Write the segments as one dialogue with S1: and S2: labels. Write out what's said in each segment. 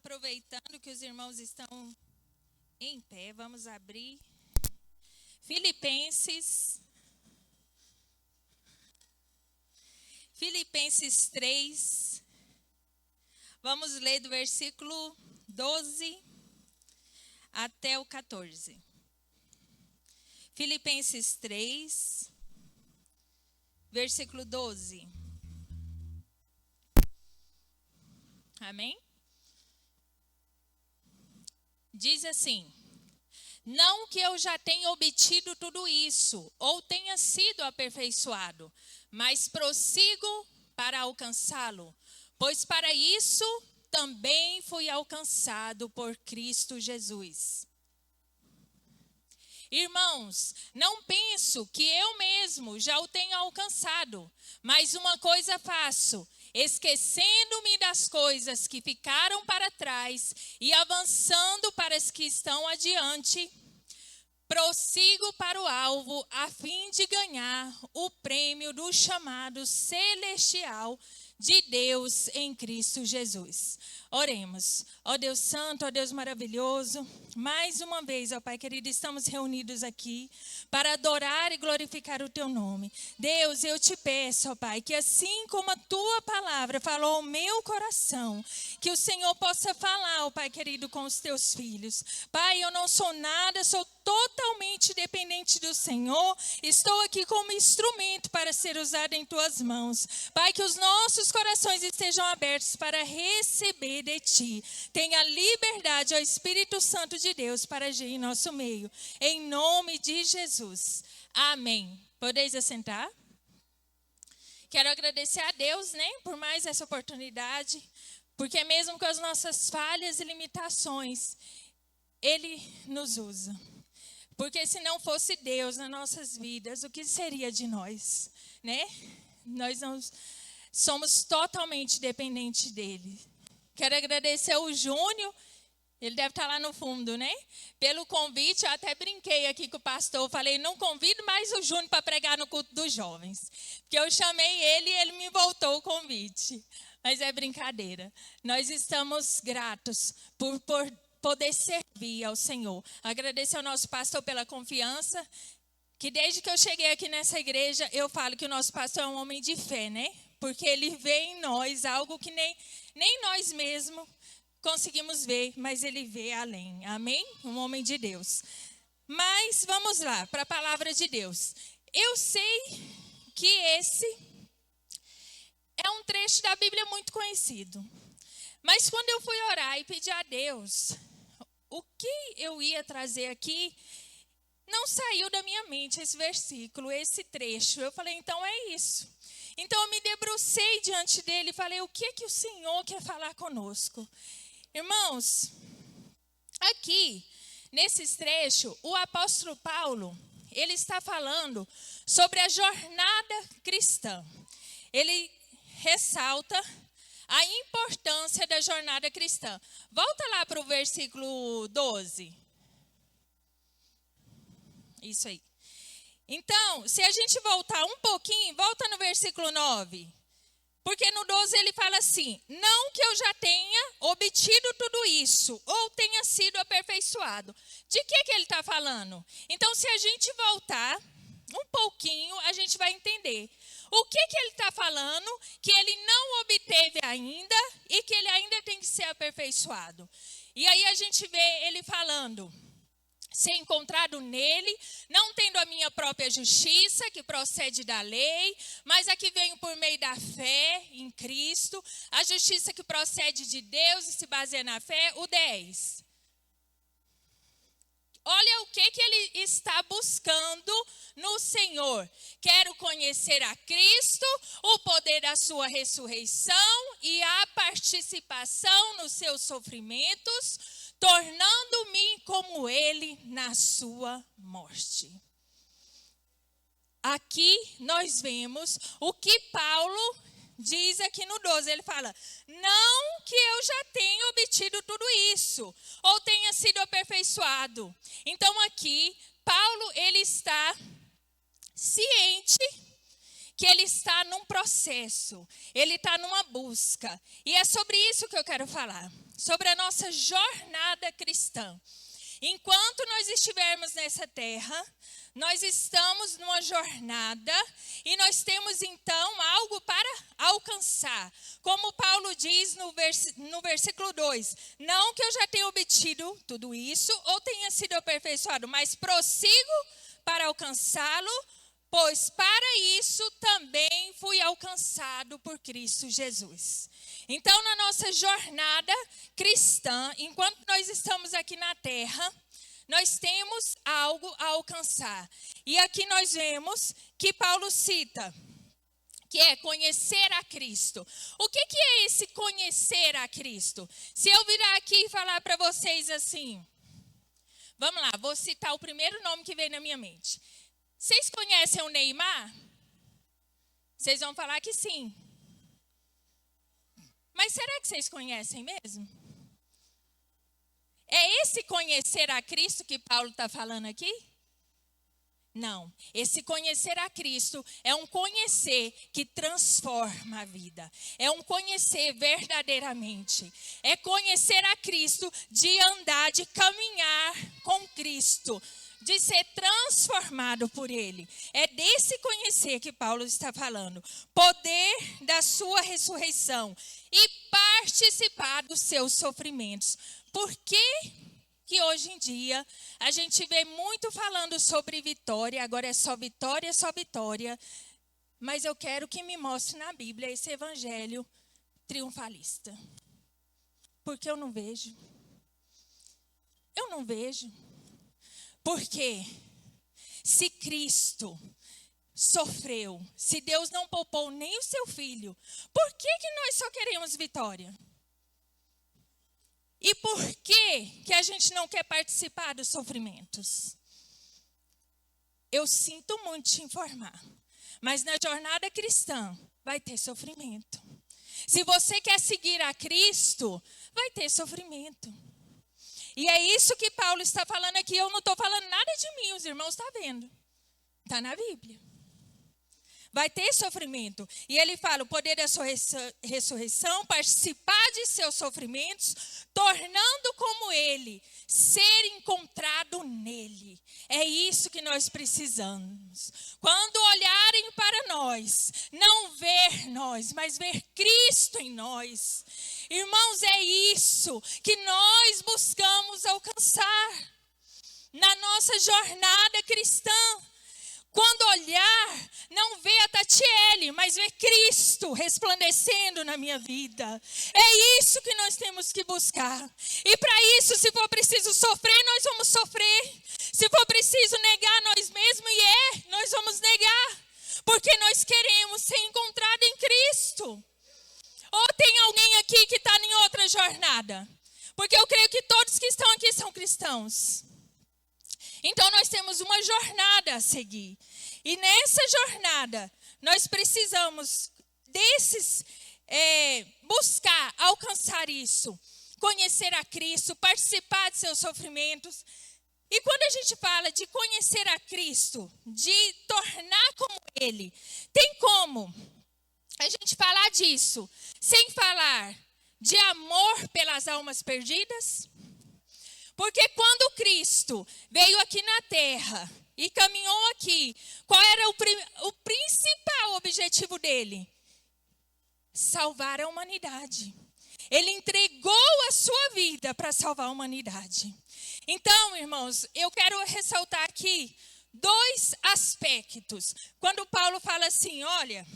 S1: Aproveitando que os irmãos estão em pé, vamos abrir Filipenses 3. Vamos ler do versículo 12 até o 14. Filipenses 3, versículo 12. Amém? Diz assim: não que eu já tenha obtido tudo isso, ou tenha sido aperfeiçoado, mas prossigo para alcançá-lo, pois para isso também fui alcançado por Cristo Jesus. Irmãos, não penso que eu mesmo já o tenha alcançado, mas uma coisa faço, esquecendo-me das coisas que ficaram para trás e avançando para as que estão adiante, prossigo para o alvo a fim de ganhar o prêmio do chamado celestial de Deus em Cristo Jesus. Oremos. Ó Deus Santo, ó Deus maravilhoso, mais uma vez, ó Pai querido, estamos reunidos aqui para adorar e glorificar o Teu nome. Deus, eu te peço, ó Pai, que assim como a Tua palavra falou ao meu coração, que o Senhor possa falar, ó Pai querido, com os Teus filhos. Pai, eu não sou nada, sou totalmente dependente do Senhor. Estou aqui como instrumento para ser usado em Tuas mãos. Pai, que os nossos corações estejam abertos para receber de Ti. Tenha liberdade ao Espírito Santo de Deus para agir em nosso meio. Em nome de Jesus. Amém. Podeis assentar? Quero agradecer a Deus, né, por mais essa oportunidade, porque mesmo com as nossas falhas e limitações, Ele nos usa. Porque se não fosse Deus nas nossas vidas, o que seria de nós, né? Nós não somos totalmente dependentes dele. Quero agradecer ao Júnior, ele deve estar lá no fundo, né? Pelo convite, eu até brinquei aqui com o pastor, falei, não convido mais o Júnior para pregar no culto dos jovens. Porque eu chamei ele e ele me voltou o convite. Mas é brincadeira. Nós estamos gratos por poder servir ao Senhor. Agradecer ao nosso pastor pela confiança, que desde que eu cheguei aqui nessa igreja, eu falo que o nosso pastor é um homem de fé, né? Porque ele vê em nós algo que nem nós mesmos conseguimos ver, mas ele vê além. Amém? Um homem de Deus. Mas vamos lá, para a palavra de Deus. Eu sei que esse é um trecho da Bíblia muito conhecido. Mas quando eu fui orar e pedir a Deus o que eu ia trazer aqui, não saiu da minha mente esse versículo, esse trecho. Eu falei, então é isso. Então eu me debrucei diante dele e falei, o que que o Senhor quer falar conosco? Irmãos, aqui, nesses trechos, o apóstolo Paulo, ele está falando sobre a jornada cristã. Ele ressalta a importância da jornada cristã. Volta lá para o versículo 12. Isso aí. Então, se a gente voltar um pouquinho, volta no versículo 9. Porque no 12 ele fala assim, não que eu já tenha obtido tudo isso, ou tenha sido aperfeiçoado. De que ele está falando? Então, se a gente voltar um pouquinho, a gente vai entender. O que ele está falando que ele não obteve ainda e que ele ainda tem que ser aperfeiçoado. E aí a gente vê ele falando, ser encontrado nele, não tendo a minha própria justiça, que procede da lei, mas a que venho por meio da fé em Cristo, a justiça que procede de Deus e se baseia na fé, o 10. Olha o que ele está buscando no Senhor. Quero conhecer a Cristo, o poder da sua ressurreição e a participação nos seus sofrimentos, tornando-me como ele na sua morte. Aqui nós vemos o que Paulo diz aqui no 12, ele fala, não que eu já tenha obtido tudo isso, ou tenha sido aperfeiçoado. Então aqui, Paulo, ele está ciente que ele está num processo, ele está numa busca. E é sobre isso que eu quero falar. sobre a nossa jornada cristã. Enquanto nós estivermos nessa terra, nós estamos numa jornada e nós temos então algo para alcançar. Como Paulo diz no versículo 2, não que eu já tenha obtido tudo isso ou tenha sido aperfeiçoado, mas prossigo para alcançá-lo, pois para isso também fui alcançado por Cristo Jesus. Então, na nossa jornada cristã, enquanto nós estamos aqui na terra, nós temos algo a alcançar. E aqui nós vemos que Paulo cita, que é conhecer a Cristo. O que é esse conhecer a Cristo? Se eu virar aqui e falar para vocês assim, vamos lá, vou citar o primeiro nome que veio na minha mente. Vocês conhecem o Neymar? Vocês vão falar que sim. Mas será que vocês conhecem mesmo? É esse conhecer a Cristo que Paulo está falando aqui? Não. Esse conhecer a Cristo é um conhecer que transforma a vida. É um conhecer verdadeiramente. É conhecer a Cristo de andar, de caminhar com Cristo, de ser transformado por Ele. É desse conhecer que Paulo está falando. Poder da sua ressurreição e participar dos seus sofrimentos. Por que hoje em dia a gente vê muito falando sobre vitória, agora é só vitória, mas eu quero que me mostre na Bíblia esse evangelho triunfalista. Porque eu não vejo. Eu não vejo. Porque se Cristo sofreu, se Deus não poupou nem o seu filho, por que nós só queremos vitória? E por que a gente não quer participar dos sofrimentos? Eu sinto muito te informar, mas na jornada cristã vai ter sofrimento. Se você quer seguir a Cristo, vai ter sofrimento. E é isso que Paulo está falando aqui. Eu não estou falando nada de mim, os irmãos estão vendo. Está na Bíblia. Vai ter sofrimento. E ele fala, o poder da sua ressurreição, participar de seus sofrimentos, tornando como ele, ser encontrado nele. É isso que nós precisamos. Quando olharem para nós, não ver nós, mas ver Cristo em nós. Irmãos, é isso que nós buscamos alcançar na nossa jornada cristã. Quando olhar, não vê a Tatiele, mas vê Cristo resplandecendo na minha vida. É isso que nós temos que buscar. E para isso, se for preciso sofrer, nós vamos sofrer. Se for preciso negar nós mesmos, nós vamos negar. Porque nós queremos ser encontrados em Cristo. Ou tem alguém aqui que está em outra jornada? Porque eu creio que todos que estão aqui são cristãos. Então, nós temos uma jornada a seguir. E nessa jornada, nós precisamos buscar alcançar isso. Conhecer a Cristo, participar de seus sofrimentos. E quando a gente fala de conhecer a Cristo, de tornar como Ele, tem como a gente falar disso sem falar de amor pelas almas perdidas? Porque quando Cristo veio aqui na terra e caminhou aqui, qual era o principal objetivo dele? Salvar a humanidade. Ele entregou a sua vida para salvar a humanidade. Então, irmãos, eu quero ressaltar aqui 2 aspectos. Quando Paulo fala assim, olha,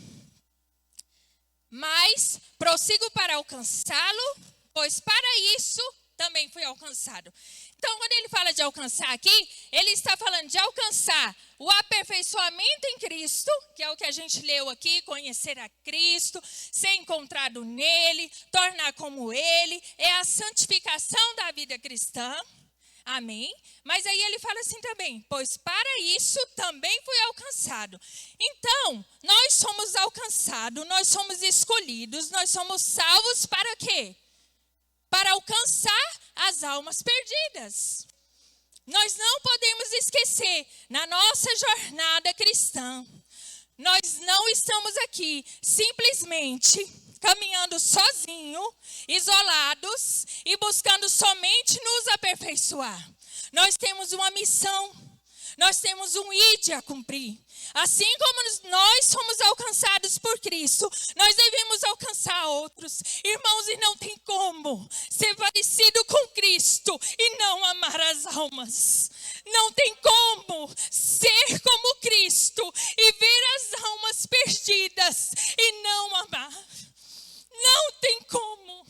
S1: mas prossigo para alcançá-lo, pois para isso também fui alcançado. Então, quando ele fala de alcançar aqui, ele está falando de alcançar o aperfeiçoamento em Cristo, que é o que a gente leu aqui, conhecer a Cristo, ser encontrado nele, tornar como ele, é a santificação da vida cristã. Amém? Mas aí ele fala assim também, pois para isso também fui alcançado. Então, nós somos alcançados, nós somos escolhidos, nós somos salvos para quê? Para alcançar as almas perdidas. Nós não podemos esquecer, na nossa jornada cristã, nós não estamos aqui simplesmente caminhando sozinho, isolados e buscando somente nos aperfeiçoar. Nós temos uma missão, nós temos um ide a cumprir. Assim como nós somos alcançados por Cristo, nós devemos alcançar outros. Irmãos, e não tem como ser parecido com Cristo e não amar as almas. Não tem como ser como Cristo e ver as almas perdidas e não amar. Não tem como.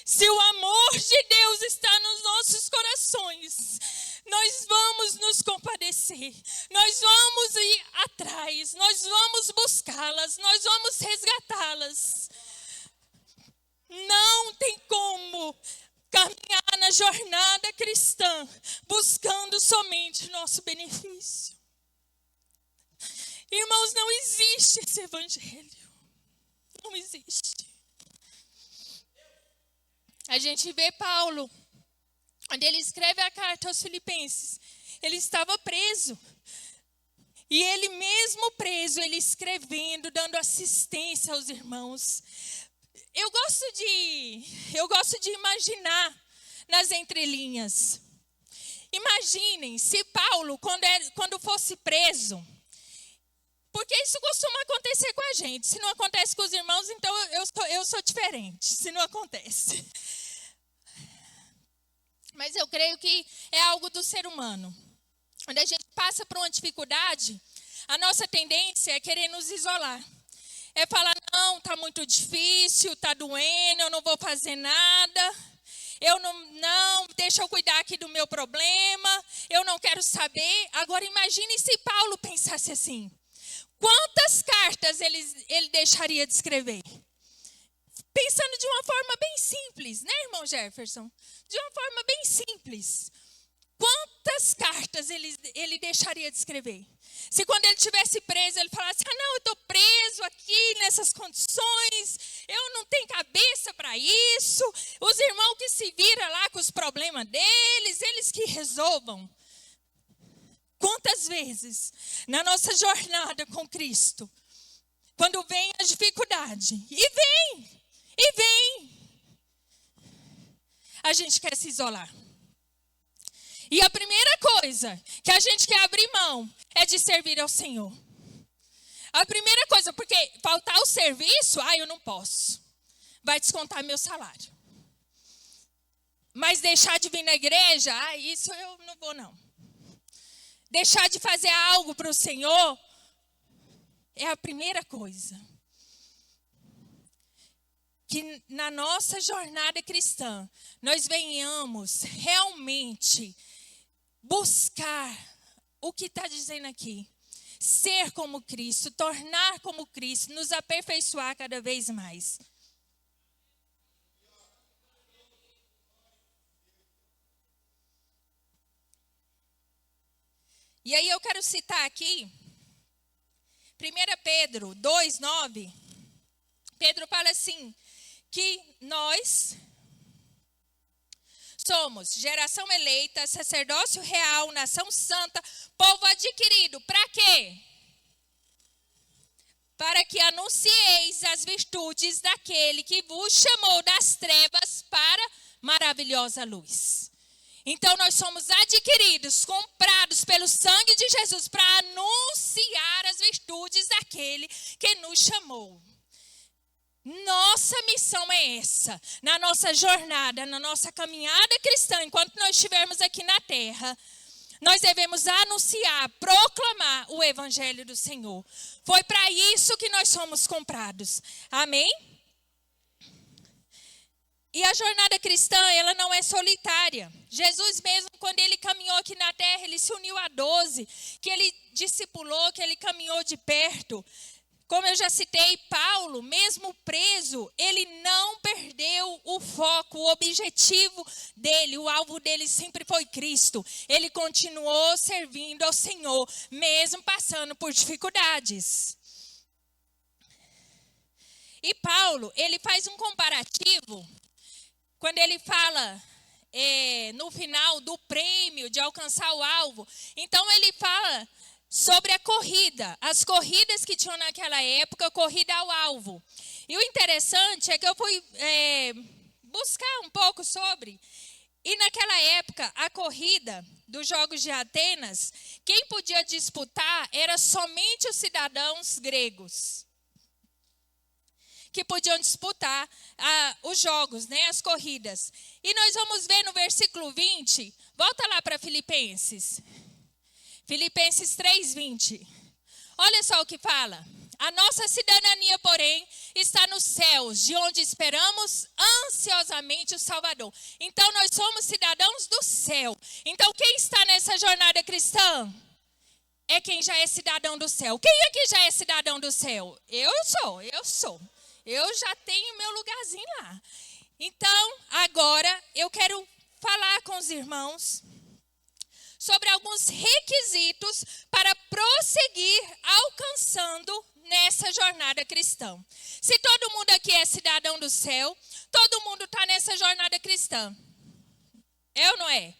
S1: Se o amor de Deus está nos nossos corações, nós vamos nos compadecer, nós vamos ir atrás, nós vamos buscá-las, nós vamos resgatá-las. Não tem como caminhar na jornada cristã buscando somente nosso benefício. Irmãos, não existe esse evangelho. Não existe. A gente vê Paulo, onde ele escreve a carta aos Filipenses, ele estava preso. E ele mesmo preso, ele escrevendo, dando assistência aos irmãos. Eu gosto de imaginar nas entrelinhas. Imaginem se Paulo, quando fosse preso, porque isso costuma acontecer com a gente. Se não acontece com os irmãos, então eu sou diferente, se não acontece. Mas eu creio que é algo do ser humano. Quando a gente passa por uma dificuldade, a nossa tendência é querer nos isolar. É falar, não, está muito difícil, está doendo, eu não vou fazer nada. Eu não, deixa eu cuidar aqui do meu problema, eu não quero saber. Agora imagine se Paulo pensasse assim. Quantas cartas ele deixaria de escrever? Pensando de uma forma bem simples, né, irmão Jefferson? De uma forma bem simples. Quantas cartas ele deixaria de escrever? Se quando ele estivesse preso, ele falasse, não, eu estou preso aqui nessas condições, eu não tenho cabeça para isso, os irmãos que se viram lá com os problemas deles, eles que resolvam. Quantas vezes na nossa jornada com Cristo, quando vem a dificuldade, e vem, a gente quer se isolar. E a primeira coisa que a gente quer abrir mão é de servir ao Senhor. A primeira coisa, porque faltar o serviço, eu não posso. Vai descontar meu salário. Mas deixar de vir na igreja, isso eu não vou não. Deixar de fazer algo para o Senhor é a primeira coisa. Que na nossa jornada cristã, nós venhamos realmente buscar o que está dizendo aqui. Ser como Cristo, tornar como Cristo, nos aperfeiçoar cada vez mais. E aí eu quero citar aqui, 1 Pedro 2,9. Pedro fala assim, que nós somos geração eleita, sacerdócio real, nação santa, povo adquirido. Para quê? Para que anuncieis as virtudes daquele que vos chamou das trevas para maravilhosa luz. Então nós somos adquiridos, comprados pelo sangue de Jesus para anunciar as virtudes daquele que nos chamou. Nossa missão é essa, na nossa jornada, na nossa caminhada cristã, enquanto nós estivermos aqui na terra, nós devemos anunciar, proclamar o evangelho do Senhor. Foi para isso que nós somos comprados. Amém? E a jornada cristã, ela não é solitária. Jesus mesmo, quando ele caminhou aqui na terra, ele se uniu a 12, que ele discipulou, que ele caminhou de perto. Como eu já citei, Paulo, mesmo preso, ele não perdeu o foco, o objetivo dele, o alvo dele sempre foi Cristo. Ele continuou servindo ao Senhor, mesmo passando por dificuldades. E Paulo, ele faz um comparativo, quando ele fala no final do prêmio de alcançar o alvo. Então ele fala sobre a corrida, as corridas que tinham naquela época, corrida ao alvo. E o interessante é que eu fui buscar um pouco sobre, e naquela época, a corrida dos Jogos de Atenas, quem podia disputar era somente os cidadãos gregos, que podiam disputar os jogos, né, as corridas. E nós vamos ver no versículo 20, volta lá para Filipenses 3:20. Olha só o que fala. A nossa cidadania, porém, está nos céus, de onde esperamos ansiosamente o Salvador. Então, nós somos cidadãos do céu. Então, quem está nessa jornada cristã é quem já é cidadão do céu. Quem aqui já é cidadão do céu? Eu sou. Eu já tenho meu lugarzinho lá. Então, agora, eu quero falar com os irmãos sobre alguns requisitos para prosseguir alcançando nessa jornada cristã. Se todo mundo aqui é cidadão do céu, todo mundo está nessa jornada cristã. É ou não é?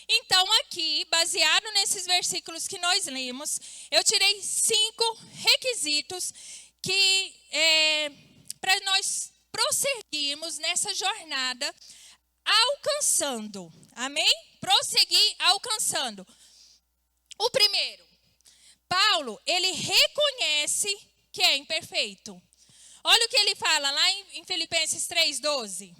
S1: Então aqui, baseado nesses versículos que nós lemos, eu tirei 5 requisitos que para nós prosseguirmos nessa jornada alcançando. Amém? Prosseguir alcançando. O primeiro, Paulo, ele reconhece que é imperfeito. Olha o que ele fala lá em Filipenses 3:12.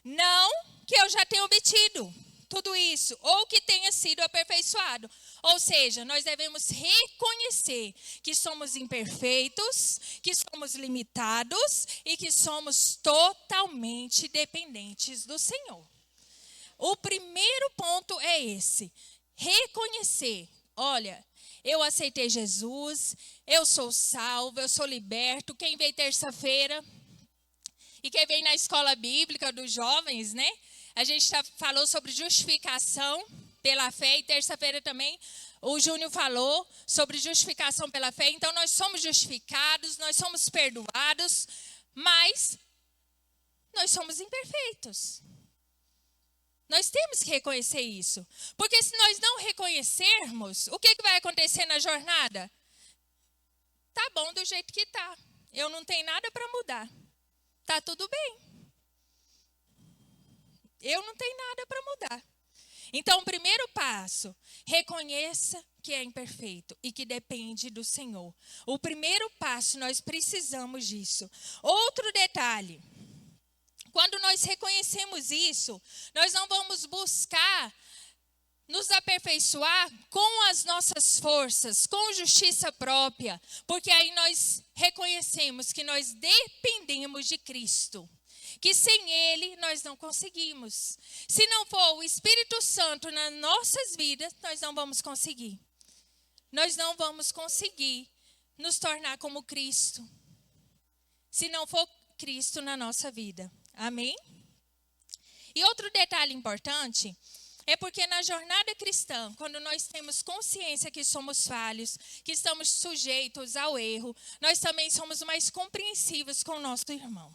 S1: Não que eu já tenha obtido tudo isso, ou que tenha sido aperfeiçoado. Ou seja, nós devemos reconhecer que somos imperfeitos, que somos limitados e que somos totalmente dependentes do Senhor. O primeiro ponto é esse. Reconhecer. Olha, eu aceitei Jesus, eu sou salvo, eu sou liberto. Quem veio terça-feira e quem veio na escola bíblica dos jovens, né? A gente falou sobre justificação pela fé e terça-feira também o Júnior falou sobre justificação pela fé. Então nós somos justificados, nós somos perdoados, mas nós somos imperfeitos. Nós temos que reconhecer isso. Porque se nós não reconhecermos, o que vai acontecer na jornada? Tá bom do jeito que tá. Eu não tenho nada para mudar. Tá tudo bem. Eu não tenho nada para mudar. Então, o primeiro passo, reconheça que é imperfeito e que depende do Senhor. O primeiro passo, nós precisamos disso. Outro detalhe. Quando nós reconhecemos isso, nós não vamos buscar nos aperfeiçoar com as nossas forças, com justiça própria, porque aí nós reconhecemos que nós dependemos de Cristo, que sem Ele nós não conseguimos. Se não for o Espírito Santo nas nossas vidas, nós não vamos conseguir. Nós não vamos conseguir nos tornar como Cristo, se não for Cristo na nossa vida. Amém? E outro detalhe importante é porque na jornada cristã, quando nós temos consciência que somos falhos, que estamos sujeitos ao erro, nós também somos mais compreensivos com o nosso irmão.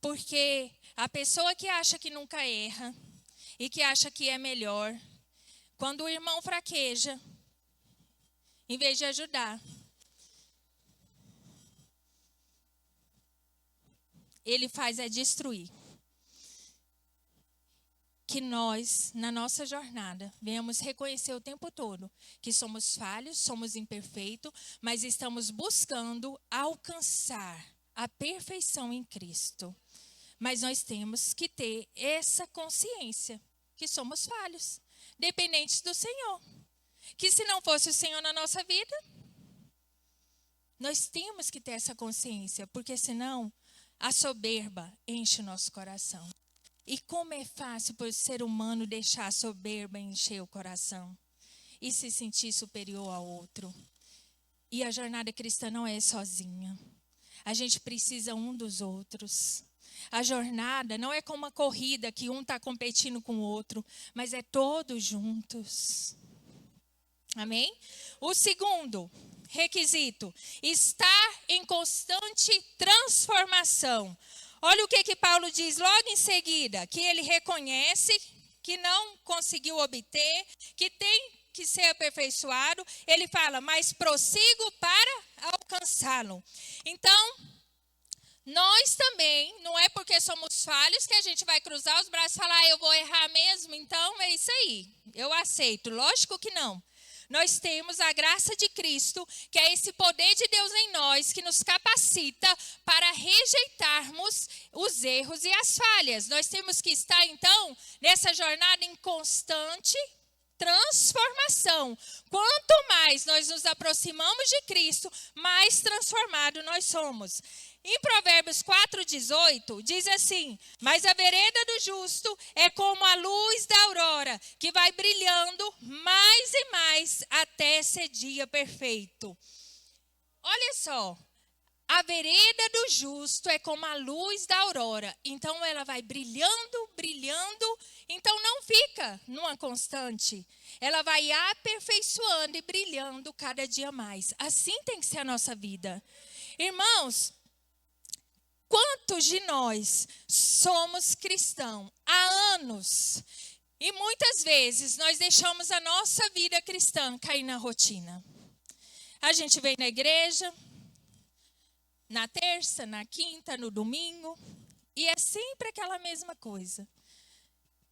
S1: Porque a pessoa que acha que nunca erra e que acha que é melhor, quando o irmão fraqueja, em vez de ajudar, ele faz é destruir. Que nós, na nossa jornada, venhamos reconhecer o tempo todo que somos falhos, somos imperfeitos, mas estamos buscando alcançar a perfeição em Cristo. Mas nós temos que ter essa consciência que somos falhos, dependentes do Senhor. Que se não fosse o Senhor na nossa vida, nós temos que ter essa consciência, porque senão a soberba enche o nosso coração. E como é fácil para o ser humano deixar a soberba encher o coração e se sentir superior ao outro. E a jornada cristã não é sozinha. A gente precisa um dos outros. A jornada não é como uma corrida que um está competindo com o outro, mas é todos juntos. Amém? O segundo requisito, estar em constante transformação. Olha o que Paulo diz logo em seguida, que ele reconhece que não conseguiu obter, que tem que ser aperfeiçoado, ele fala, mas prossigo para alcançá-lo. Então, nós também, não é porque somos falhos que a gente vai cruzar os braços e falar, eu vou errar mesmo, então é isso aí, eu aceito. Lógico que não. Nós temos a graça de Cristo, que é esse poder de Deus em nós, que nos capacita para rejeitarmos os erros e as falhas. Nós temos que estar, então, nessa jornada em constante transformação. Quanto mais nós nos aproximamos de Cristo, mais transformado nós somos. Em Provérbios 4,18, diz assim, mas a vereda do justo é como a luz da aurora, que vai brilhando mais e mais até ser dia perfeito. Olha só, a vereda do justo é como a luz da aurora. Então ela vai brilhando, brilhando, então não fica numa constante. Ela vai aperfeiçoando e brilhando cada dia mais. Assim tem que ser a nossa vida. Irmãos, quantos de nós somos cristãos há anos e muitas vezes nós deixamos a nossa vida cristã cair na rotina? A gente vem na igreja, na terça, na quinta, no domingo, e é sempre aquela mesma coisa.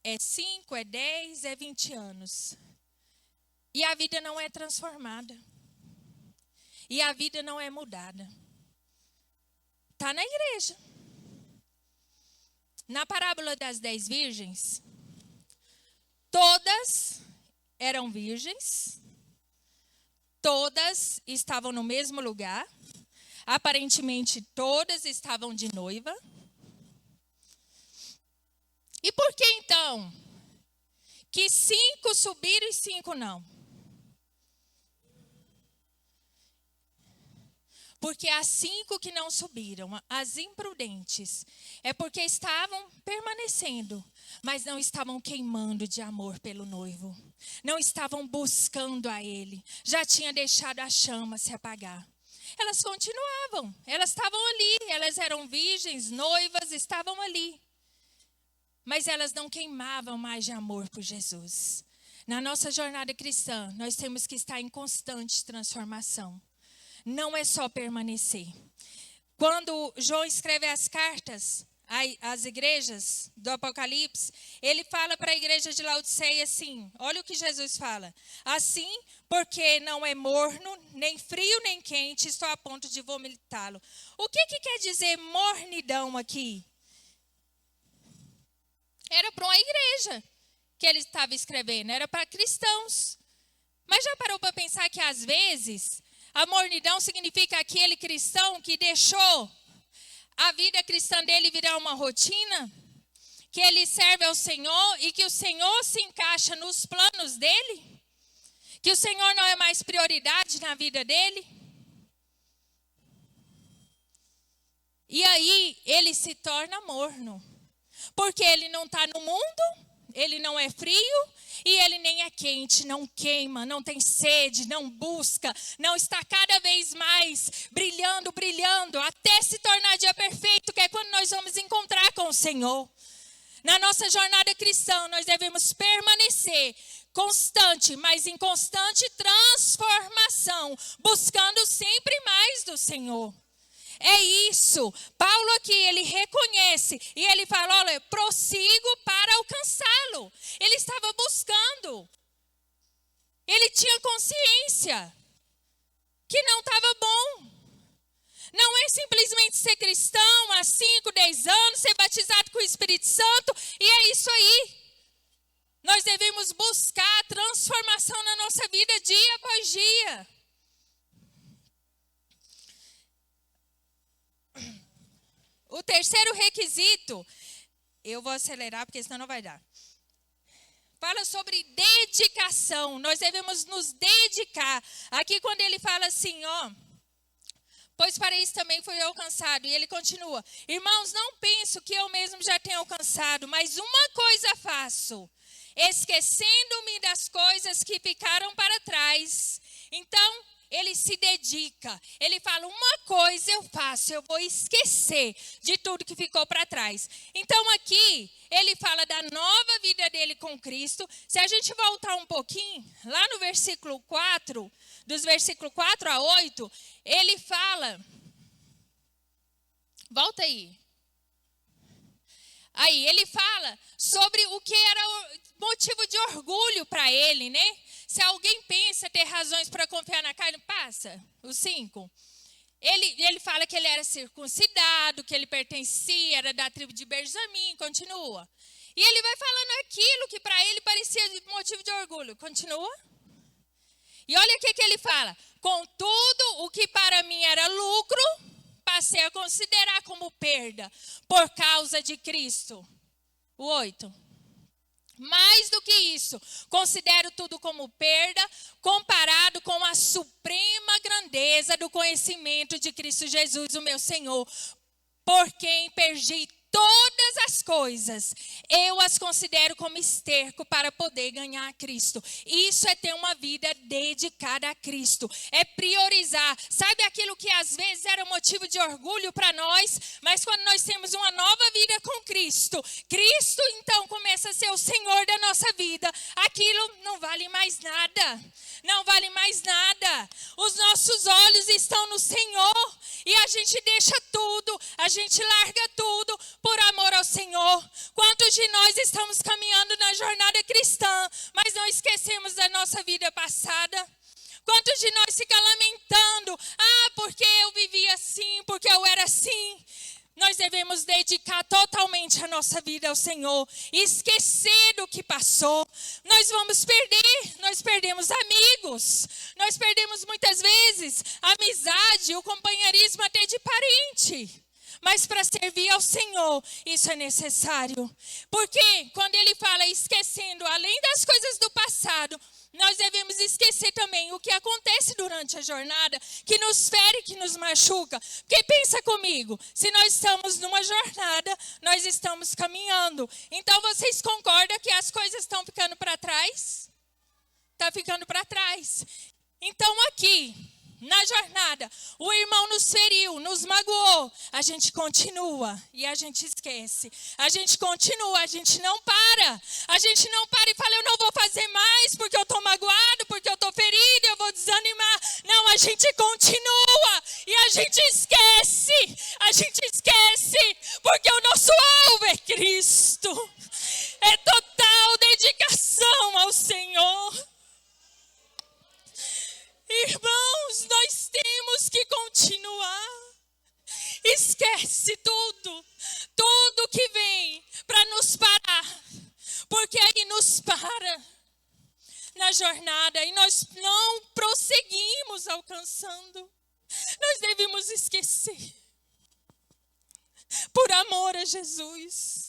S1: É 5, é 10, é 20 anos. E a vida não é transformada. E a vida não é mudada. Está na igreja. Na parábola das 10 virgens, todas eram virgens, todas estavam no mesmo lugar, aparentemente todas estavam de noiva. E por que então que 5 subiram e 5 não? Porque as 5 que não subiram, as imprudentes, é porque estavam permanecendo, mas não estavam queimando de amor pelo noivo. Não estavam buscando a ele. Já tinha deixado a chama se apagar. Elas continuavam, elas estavam ali, elas eram virgens, noivas, estavam ali. Mas elas não queimavam mais de amor por Jesus. Na nossa jornada cristã, nós temos que estar em constante transformação. Não é só permanecer. Quando João escreve as cartas às igrejas do Apocalipse, ele fala para a igreja de Laodiceia assim, olha o que Jesus fala. Assim, porque não é morno, nem frio, nem quente, estou a ponto de vomitá-lo. O que quer dizer mornidão aqui? Era para uma igreja que ele estava escrevendo, era para cristãos. Mas já parou para pensar que às vezes a mornidão significa aquele cristão que deixou a vida cristã dele virar uma rotina, que ele serve ao Senhor e que o Senhor se encaixa nos planos dele, que o Senhor não é mais prioridade na vida dele. E aí ele se torna morno, porque ele não está no mundo, ele não é frio e ele nem é quente, não queima, não tem sede, não busca, não está cada vez mais brilhando, brilhando, até se tornar dia perfeito, que é quando nós vamos encontrar com o Senhor. Na nossa jornada cristã, nós devemos permanecer constante, mas em constante transformação, buscando sempre mais do Senhor. É isso. Paulo aqui, ele reconhece e ele fala, olha, prossigo para alcançá-lo. Ele estava buscando. Ele tinha consciência que não estava bom. Não é simplesmente ser cristão há 5, 10 anos, ser batizado com o Espírito Santo e é isso aí. Nós devemos buscar a transformação na nossa vida dia após dia. O terceiro requisito, eu vou acelerar porque senão não vai dar. Fala sobre dedicação. Nós devemos nos dedicar. Aqui quando ele fala assim, ó, pois para isso também fui alcançado. E ele continua, irmãos, não penso que eu mesmo já tenha alcançado, mas uma coisa faço, esquecendo-me das coisas que ficaram para trás. Então, ele se dedica. Ele fala, uma coisa eu faço, eu vou esquecer de tudo que ficou para trás. Então aqui, ele fala da nova vida dele com Cristo. Se a gente voltar um pouquinho, lá no versículo 4, dos versículos 4 a 8, ele fala... Volta aí. Aí, ele fala sobre o que era o motivo de orgulho para ele, né? Se alguém pensa ter razões para confiar na carne, passa, os 5. Ele fala que ele era circuncidado, que ele pertencia, era da tribo de Benjamim, continua. E ele vai falando aquilo que para ele parecia motivo de orgulho, continua. E olha o que ele fala. Contudo, o que para mim era lucro, passei a considerar como perda por causa de Cristo. O 8. Mais do que isso, considero tudo como perda, comparado com a suprema grandeza do conhecimento de Cristo Jesus, o meu Senhor, por quem perdi todas as coisas, eu as considero como esterco para poder ganhar a Cristo. Isso é ter uma vida dedicada a Cristo. É priorizar. Sabe aquilo que às vezes era motivo de orgulho para nós, mas quando nós temos uma nova vida com Cristo, Cristo então começa a ser o Senhor da nossa vida. Aquilo não vale mais nada. Não vale mais nada. Os nossos olhos estão no Senhor e a gente deixa tudo, a gente larga tudo por amor ao Senhor. Quantos de nós estamos caminhando na jornada cristã, mas não esquecemos da nossa vida passada? Quantos de nós ficam lamentando, porque eu vivi assim, porque eu era assim? Nós devemos dedicar totalmente a nossa vida ao Senhor, esquecer do que passou. Nós vamos perder, nós perdemos amigos, nós perdemos muitas vezes a amizade, o companheirismo até de parente. Mas para servir ao Senhor, isso é necessário. Porque quando ele fala esquecendo, além das coisas do passado, nós devemos esquecer também o que acontece durante a jornada, que nos fere, que nos machuca. Porque pensa comigo, se nós estamos numa jornada, nós estamos caminhando. Então vocês concordam que as coisas estão ficando para trás? Está ficando para trás. Então aqui, na jornada, o irmão nos feriu, nos magoou. A gente continua e a gente esquece. A gente continua, a gente não para. A gente não para e fala, eu não vou fazer mais porque eu estou magoado, porque eu estou ferido, eu vou desanimar. Não, a gente continua e a gente esquece. A gente esquece porque o nosso alvo é Cristo. É total dedicação ao Senhor. Irmãos, nós temos que continuar. Esquece tudo que vem para nos parar, porque aí nos para na jornada e nós não prosseguimos alcançando. Nós devemos esquecer por amor a Jesus.